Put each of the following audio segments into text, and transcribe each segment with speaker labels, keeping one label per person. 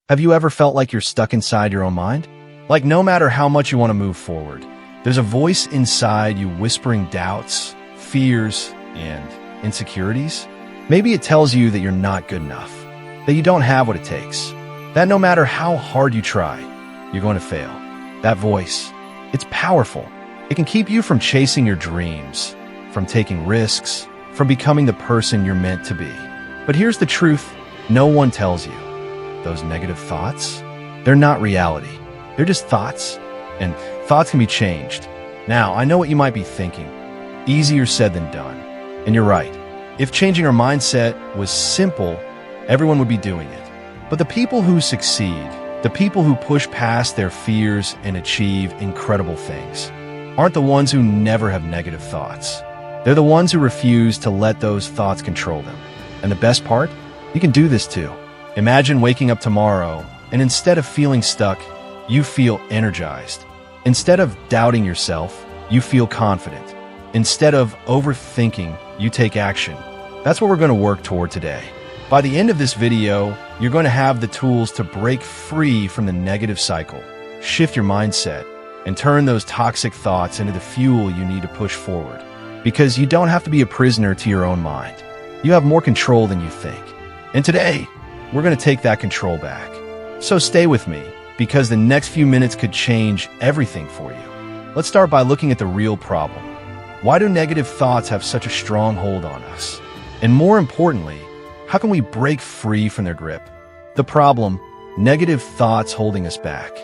Speaker 1: Have you ever felt like you're stuck inside your own mind? Like no matter how much you want to move forward, there's a voice inside you whispering doubts, fears, and insecurities? Maybe it tells you that you're not good enough, that you don't have what it takes, that no matter how hard you try, you're going to fail. That voice, it's powerful. It can keep you from chasing your dreams, from taking risks, from becoming the person you're meant to be. But here's the truth no one tells you. Those negative thoughts, they're not reality. They're just thoughts, and thoughts can be changed. Now, I know what you might be thinking. Easier said than done. And you're right. If changing our mindset was simple, everyone would be doing it. But the people who succeed, the people who push past their fears and achieve incredible things, aren't the ones who never have negative thoughts. They're the ones who refuse to let those thoughts control them. And the best part? You can do this too. Imagine waking up tomorrow, and instead of feeling stuck, you feel energized. Instead of doubting yourself, you feel confident. Instead of overthinking, you take action. That's what we're going to work toward today. By the end of this video, you're going to have the tools to break free from the negative cycle, shift your mindset, and turn those toxic thoughts into the fuel you need to push forward. Because you don't have to be a prisoner to your own mind. You have more control than you think. And today, we're going to take that control back. So stay with me, because the next few minutes could change everything for you. Let's start by looking at the real problem. Why do negative thoughts have such a strong hold on us? And more importantly, how can we break free from their grip? The problem, negative thoughts holding us back.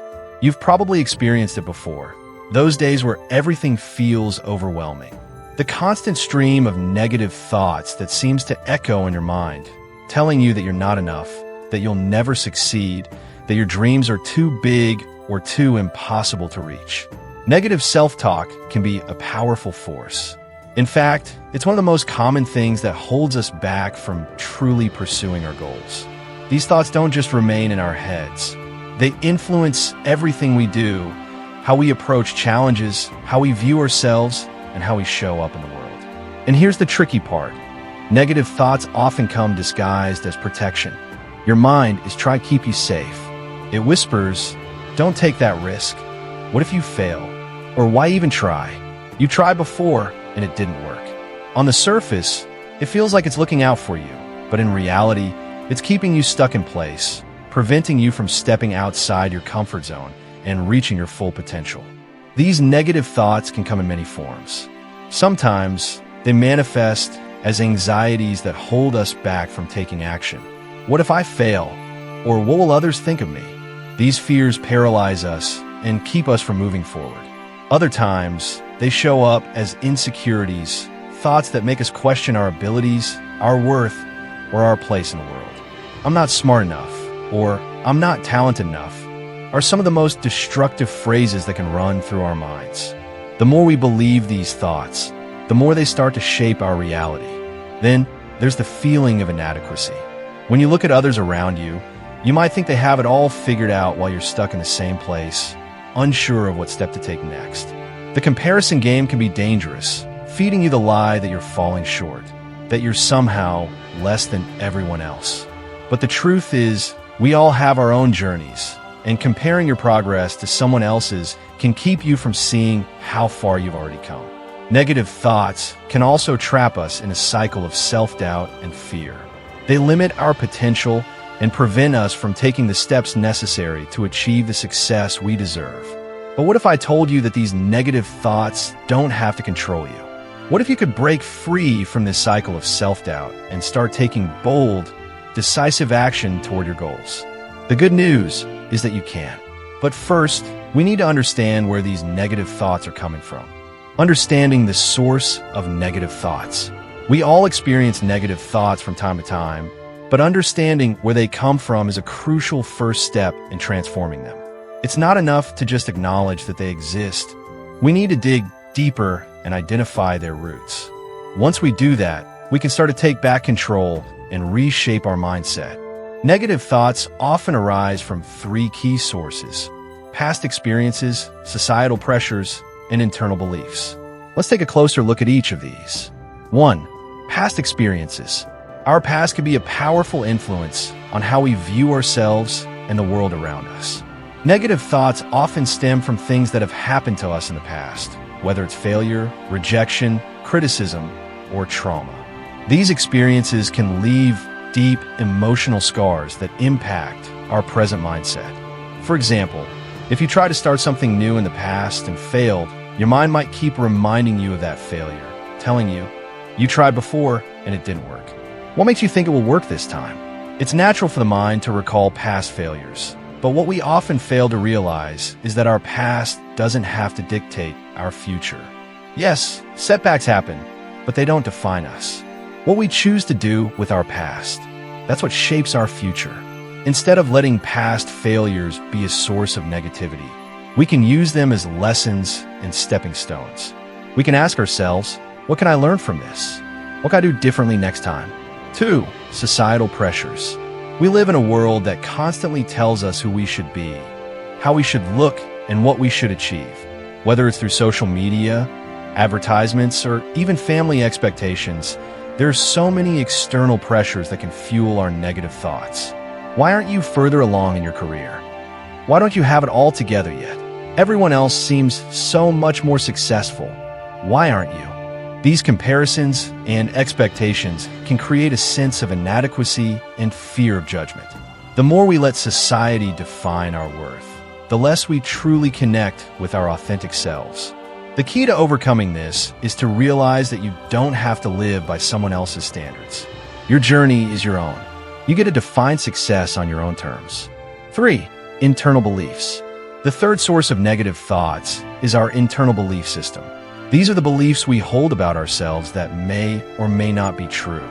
Speaker 1: You've probably experienced it before. Those days where everything feels overwhelming. The constant stream of negative thoughts that seems to echo in your mind, telling you that you're not enough, that you'll never succeed, that your dreams are too big or too impossible to reach. Negative self-talk can be a powerful force. In fact, it's one of the most common things that holds us back from truly pursuing our goals. These thoughts don't just remain in our heads. They influence everything we do, how we approach challenges, how we view ourselves, and how we show up in the world. And here's the tricky part. Negative thoughts often come disguised as protection. Your mind is trying to keep you safe. It whispers, don't take that risk. What if you fail? Or why even try? You tried before and it didn't work. On the surface, it feels like it's looking out for you, but in reality, it's keeping you stuck in place, preventing you from stepping outside your comfort zone and reaching your full potential. These negative thoughts can come in many forms. Sometimes they manifest as anxieties that hold us back from taking action. What if I fail? Or what will others think of me? These fears paralyze us and keep us from moving forward. Other times, they show up as insecurities, thoughts that make us question our abilities, our worth, or our place in the world. I'm not smart enough, or I'm not talented enough, are some of the most destructive phrases that can run through our minds. The more we believe these thoughts, the more they start to shape our reality. Then, there's the feeling of inadequacy. When you look at others around you, you might think they have it all figured out while you're stuck in the same place, unsure of what step to take next. The comparison game can be dangerous, feeding you the lie that you're falling short, that you're somehow less than everyone else. But the truth is, we all have our own journeys, and comparing your progress to someone else's can keep you from seeing how far you've already come. Negative thoughts can also trap us in a cycle of self-doubt and fear. They limit our potential and prevent us from taking the steps necessary to achieve the success we deserve. But what if I told you that these negative thoughts don't have to control you? What if you could break free from this cycle of self-doubt and start taking bold, decisive action toward your goals? The good news is that you can. But first, we need to understand where these negative thoughts are coming from. Understanding the source of negative thoughts. We all experience negative thoughts from time to time, but understanding where they come from is a crucial first step in transforming them. It's not enough to just acknowledge that they exist. We need to dig deeper and identify their roots. Once we do that, we can start to take back control and reshape our mindset. Negative thoughts often arise from three key sources: past experiences, societal pressures, and internal beliefs. Let's take a closer look at each of these. 1. Past experiences. Our past can be a powerful influence on how we view ourselves and the world around us. Negative thoughts often stem from things that have happened to us in the past, whether it's failure, rejection, criticism, or trauma. These experiences can leave deep emotional scars that impact our present mindset. For example, if you try to start something new in the past and failed, your mind might keep reminding you of that failure, telling you, you tried before and it didn't work. What makes you think it will work this time? It's natural for the mind to recall past failures. But what we often fail to realize is that our past doesn't have to dictate our future. Yes, setbacks happen, but they don't define us. What we choose to do with our past, that's what shapes our future. Instead of letting past failures be a source of negativity, we can use them as lessons and stepping stones. We can ask ourselves, what can I learn from this? What can I do differently next time? 2. Societal pressures. We live in a world that constantly tells us who we should be, how we should look, and what we should achieve. Whether it's through social media, advertisements, or even family expectations, there are so many external pressures that can fuel our negative thoughts. Why aren't you further along in your career? Why don't you have it all together yet? Everyone else seems so much more successful. Why aren't you? These comparisons and expectations can create a sense of inadequacy and fear of judgment. The more we let society define our worth, the less we truly connect with our authentic selves. The key to overcoming this is to realize that you don't have to live by someone else's standards. Your journey is your own. You get to define success on your own terms. 3. Internal beliefs. The third source of negative thoughts is our internal belief system. These are the beliefs we hold about ourselves that may or may not be true.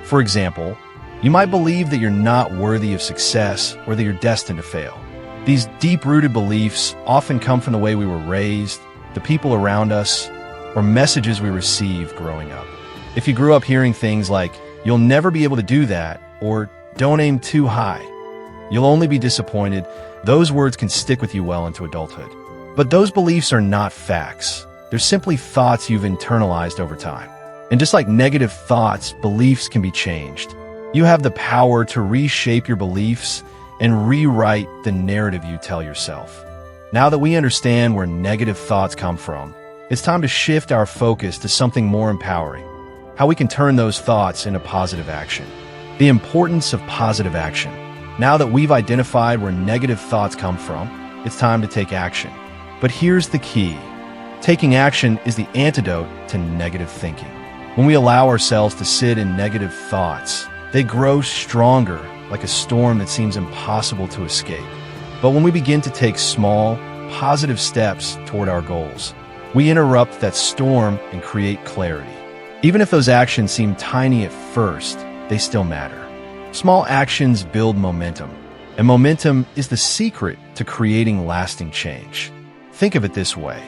Speaker 1: For example, you might believe that you're not worthy of success or that you're destined to fail. These deep-rooted beliefs often come from the way we were raised, the people around us, or messages we received growing up. If you grew up hearing things like, you'll never be able to do that, or don't aim too high, you'll only be disappointed, those words can stick with you well into adulthood. But those beliefs are not facts. They're simply thoughts you've internalized over time. And just like negative thoughts, beliefs can be changed. You have the power to reshape your beliefs and rewrite the narrative you tell yourself. Now that we understand where negative thoughts come from, it's time to shift our focus to something more empowering, how we can turn those thoughts into positive action. The importance of positive action. Now that we've identified where negative thoughts come from, it's time to take action. But here's the key. Taking action is the antidote to negative thinking. When we allow ourselves to sit in negative thoughts, they grow stronger, like a storm that seems impossible to escape. But when we begin to take small, positive steps toward our goals, we interrupt that storm and create clarity. Even if those actions seem tiny at first, they still matter. Small actions build momentum, and momentum is the secret to creating lasting change. Think of it this way.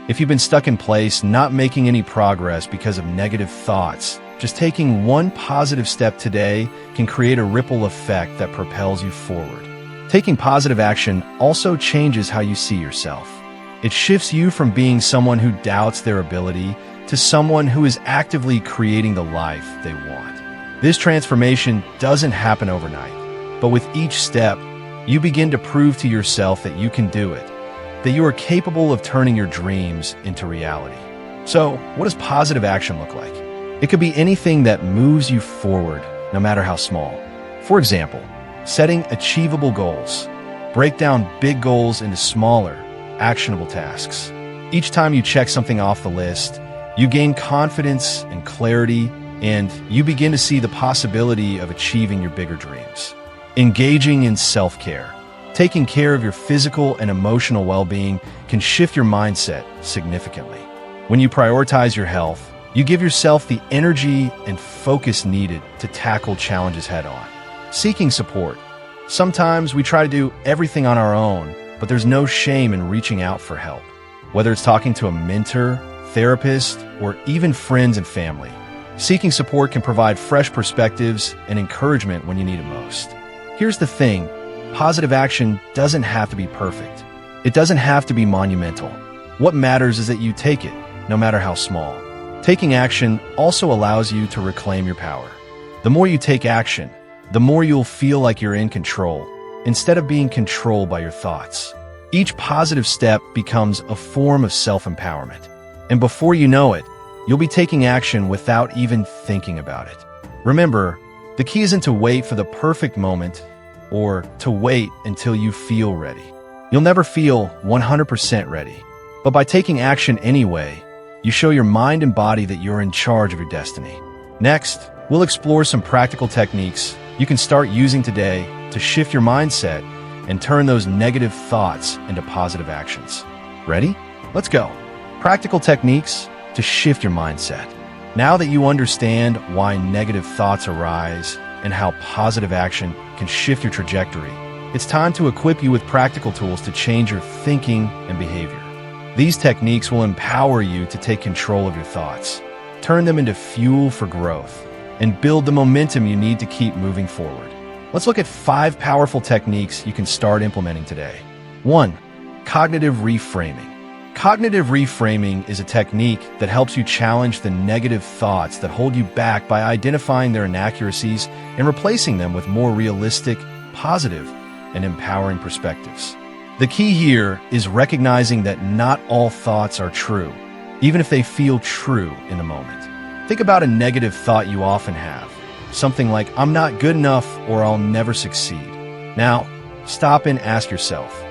Speaker 1: If you've been stuck in place, not making any progress because of negative thoughts, just taking one positive step today can create a ripple effect that propels you forward. Taking positive action also changes how you see yourself. It shifts you from being someone who doubts their ability to someone who is actively creating the life they want. This transformation doesn't happen overnight, but with each step, you begin to prove to yourself that you can do it, that you are capable of turning your dreams into reality. So, what does positive action look like? It could be anything that moves you forward, no matter how small. For example, setting achievable goals. Break down big goals into smaller, actionable tasks. Each time you check something off the list, you gain confidence and clarity, and you begin to see the possibility of achieving your bigger dreams. Engaging in self-care. Taking care of your physical and emotional well-being can shift your mindset significantly. When you prioritize your health, you give yourself the energy and focus needed to tackle challenges head-on. Seeking support. Sometimes we try to do everything on our own, but there's no shame in reaching out for help. Whether it's talking to a mentor, therapist, or even friends and family, seeking support can provide fresh perspectives and encouragement when you need it most. Here's the thing. Positive action doesn't have to be perfect. It doesn't have to be monumental. What matters is that you take it, no matter how small. Taking action also allows you to reclaim your power. The more you take action, the more you'll feel like you're in control, instead of being controlled by your thoughts. Each positive step becomes a form of self-empowerment. And before you know it, you'll be taking action without even thinking about it. Remember, the key isn't to wait for the perfect moment or to wait until you feel ready. You'll never feel 100% ready. But by taking action anyway, you show your mind and body that you're in charge of your destiny. Next, we'll explore some practical techniques you can start using today to shift your mindset and turn those negative thoughts into positive actions. Ready? Let's go. Practical techniques to shift your mindset. Now that you understand why negative thoughts arise and how positive action can shift your trajectory, it's time to equip you with practical tools to change your thinking and behavior. These techniques will empower you to take control of your thoughts, turn them into fuel for growth, and build the momentum you need to keep moving forward. Let's look at 5 powerful techniques you can start implementing today. 1. Cognitive reframing. Cognitive reframing is a technique that helps you challenge the negative thoughts that hold you back by identifying their inaccuracies and replacing them with more realistic, positive, and empowering perspectives. The key here is recognizing that not all thoughts are true, even if they feel true in the moment. Think about a negative thought you often have. Something like, I'm not good enough or I'll never succeed. Now, stop and ask yourself,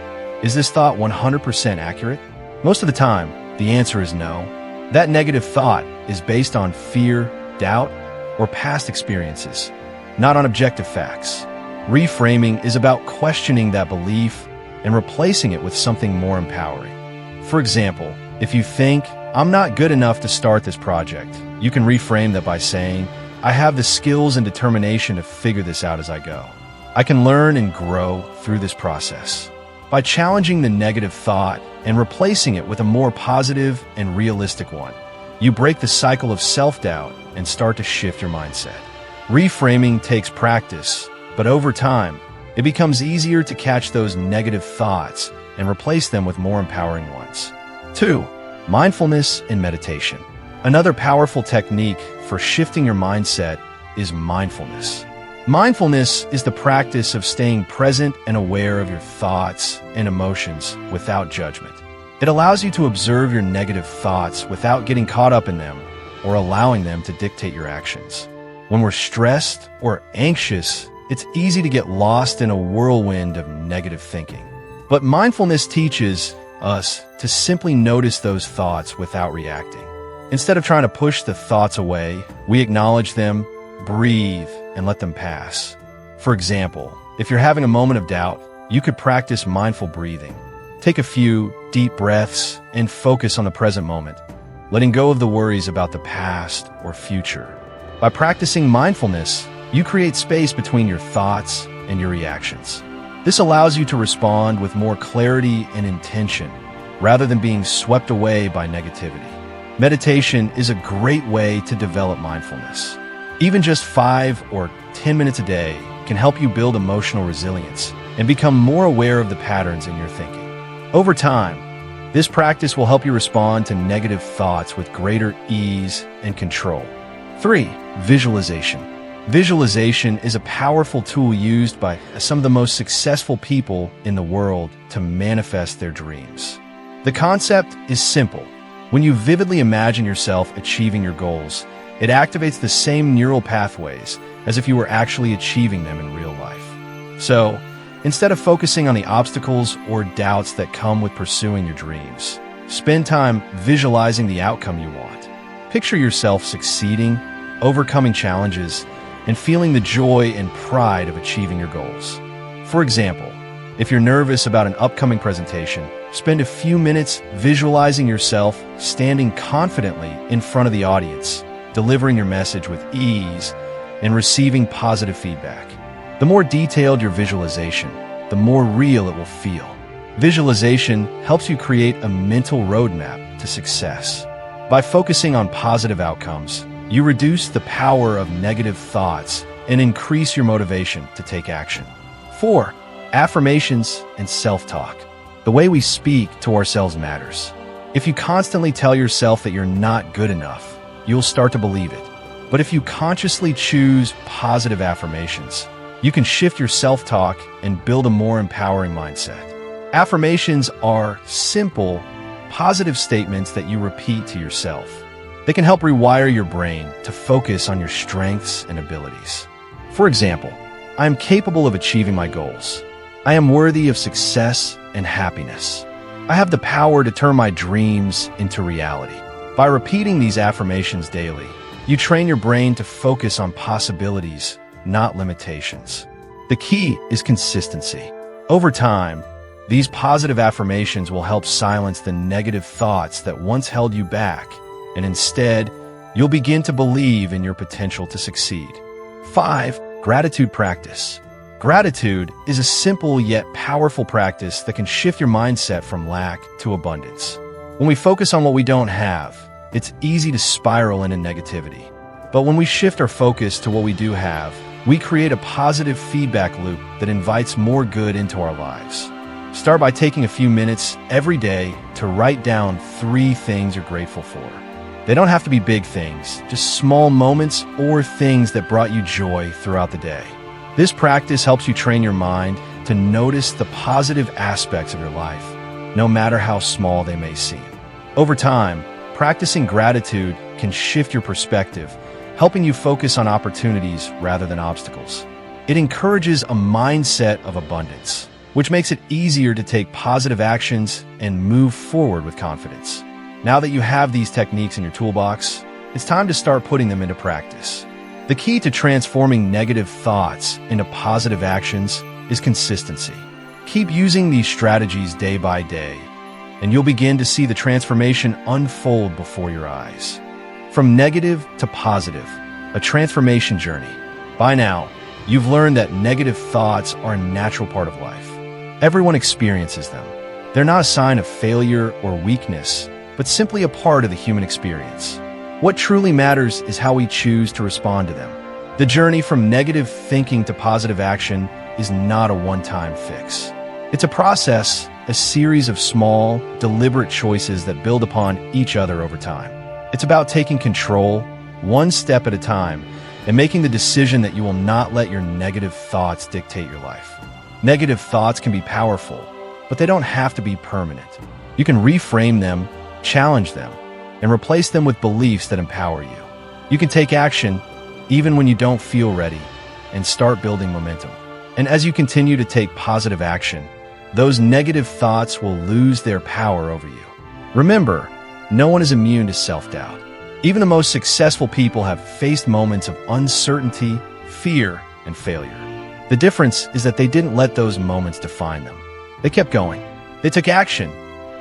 Speaker 1: is this thought 100% accurate? Most of the time, the answer is no. That negative thought is based on fear, doubt, or past experiences, not on objective facts. Reframing is about questioning that belief and replacing it with something more empowering. For example, if you think, I'm not good enough to start this project, you can reframe that by saying, I have the skills and determination to figure this out as I go. I can learn and grow through this process. By challenging the negative thought and replacing it with a more positive and realistic one, you break the cycle of self-doubt and start to shift your mindset. Reframing takes practice, but over time, it becomes easier to catch those negative thoughts and replace them with more empowering ones. 2. Mindfulness and meditation. Another powerful technique for shifting your mindset is mindfulness. Mindfulness is the practice of staying present and aware of your thoughts and emotions without judgment. It allows you to observe your negative thoughts without getting caught up in them or allowing them to dictate your actions. When we're stressed or anxious, it's easy to get lost in a whirlwind of negative thinking. But mindfulness teaches us to simply notice those thoughts without reacting. Instead of trying to push the thoughts away, we acknowledge them, breathe, and let them pass. For example, if you're having a moment of doubt, you could practice mindful breathing. Take a few deep breaths and focus on the present moment, letting go of the worries about the past or future. By practicing mindfulness, you create space between your thoughts and your reactions. This allows you to respond with more clarity and intention, rather than being swept away by negativity. Meditation is a great way to develop mindfulness. Even just 5 or 10 minutes a day can help you build emotional resilience and become more aware of the patterns in your thinking. Over time, this practice will help you respond to negative thoughts with greater ease and control. 3. Visualization. Visualization is a powerful tool used by some of the most successful people in the world to manifest their dreams. The concept is simple. When you vividly imagine yourself achieving your goals, it activates the same neural pathways as if you were actually achieving them in real life. So, instead of focusing on the obstacles or doubts that come with pursuing your dreams, spend time visualizing the outcome you want. Picture yourself succeeding, overcoming challenges, and feeling the joy and pride of achieving your goals. For example, if you're nervous about an upcoming presentation, spend a few minutes visualizing yourself standing confidently in front of the audience, delivering your message with ease, and receiving positive feedback. The more detailed your visualization, the more real it will feel. Visualization helps you create a mental roadmap to success. By focusing on positive outcomes, you reduce the power of negative thoughts and increase your motivation to take action. 4. Affirmations and self-talk. The way we speak to ourselves matters. If you constantly tell yourself that you're not good enough, you'll start to believe it. But if you consciously choose positive affirmations, you can shift your self-talk and build a more empowering mindset. Affirmations are simple, positive statements that you repeat to yourself. They can help rewire your brain to focus on your strengths and abilities. For example, I am capable of achieving my goals. I am worthy of success and happiness. I have the power to turn my dreams into reality. By repeating these affirmations daily, you train your brain to focus on possibilities, not limitations. The key is consistency. Over time, these positive affirmations will help silence the negative thoughts that once held you back, and instead, you'll begin to believe in your potential to succeed. 5. Gratitude practice. Gratitude is a simple yet powerful practice that can shift your mindset from lack to abundance. When we focus on what we don't have, it's easy to spiral into negativity. But when we shift our focus to what we do have, we create a positive feedback loop that invites more good into our lives. Start by taking a few minutes every day to write down 3 things you're grateful for. They don't have to be big things, just small moments or things that brought you joy throughout the day. This practice helps you train your mind to notice the positive aspects of your life, no matter how small they may seem. Over time, practicing gratitude can shift your perspective, helping you focus on opportunities rather than obstacles. It encourages a mindset of abundance, which makes it easier to take positive actions and move forward with confidence. Now that you have these techniques in your toolbox, it's time to start putting them into practice. The key to transforming negative thoughts into positive actions is consistency. Keep using these strategies day by day, and you'll begin to see the transformation unfold before your eyes. From negative to positive, a transformation journey. By now, you've learned that negative thoughts are a natural part of life. Everyone experiences them. They're not a sign of failure or weakness, but simply a part of the human experience. What truly matters is how we choose to respond to them. The journey from negative thinking to positive action is not a one-time fix. It's a process, a series of small, deliberate choices that build upon each other over time. It's about taking control, one step at a time, and making the decision that you will not let your negative thoughts dictate your life. Negative thoughts can be powerful, but they don't have to be permanent. You can reframe them, challenge them, and replace them with beliefs that empower you. You can take action even when you don't feel ready and start building momentum. And as you continue to take positive action, those negative thoughts will lose their power over you. Remember, no one is immune to self-doubt. Even the most successful people have faced moments of uncertainty, fear, and failure. The difference is that they didn't let those moments define them. They kept going. They took action,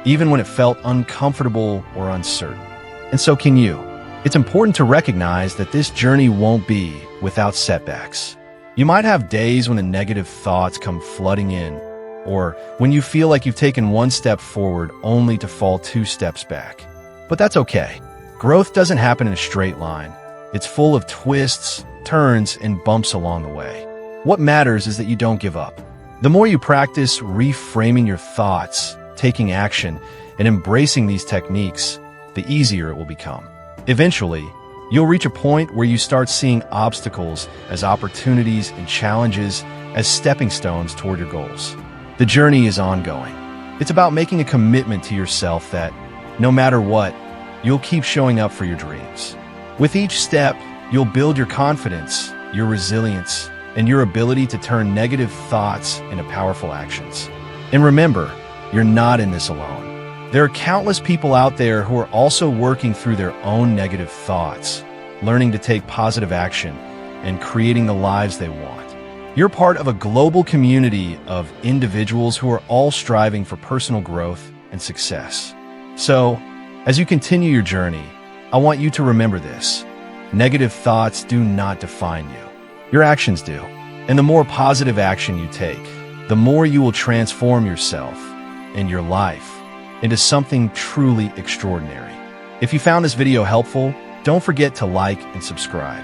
Speaker 1: even when it felt uncomfortable or uncertain. And so can you. It's important to recognize that this journey won't be without setbacks. You might have days when the negative thoughts come flooding in, or when you feel like you've taken one step forward only to fall 2 steps back. But that's okay. Growth doesn't happen in a straight line. It's full of twists, turns, and bumps along the way. What matters is that you don't give up. The more you practice reframing your thoughts, taking action, and embracing these techniques, the easier it will become. Eventually, you'll reach a point where you start seeing obstacles as opportunities and challenges as stepping stones toward your goals. The journey is ongoing. It's about making a commitment to yourself that, no matter what, you'll keep showing up for your dreams. With each step, you'll build your confidence, your resilience, and your ability to turn negative thoughts into powerful actions. And remember, you're not in this alone. There are countless people out there who are also working through their own negative thoughts, learning to take positive action, and creating the lives they want. You're part of a global community of individuals who are all striving for personal growth and success. So, as you continue your journey, I want you to remember this. Negative thoughts do not define you. Your actions do. And the more positive action you take, the more you will transform yourself and your life into something truly extraordinary. If you found this video helpful, don't forget to like and subscribe.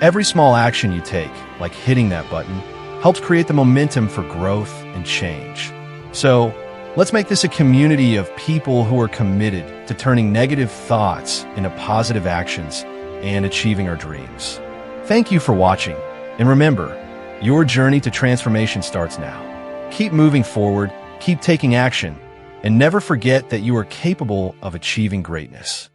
Speaker 1: Every small action you take, like hitting that button, helps create the momentum for growth and change. So, let's make this a community of people who are committed to turning negative thoughts into positive actions and achieving our dreams. Thank you for watching, and remember, Your journey to transformation starts now. Keep moving forward, keep taking action, and never forget that you are capable of achieving greatness.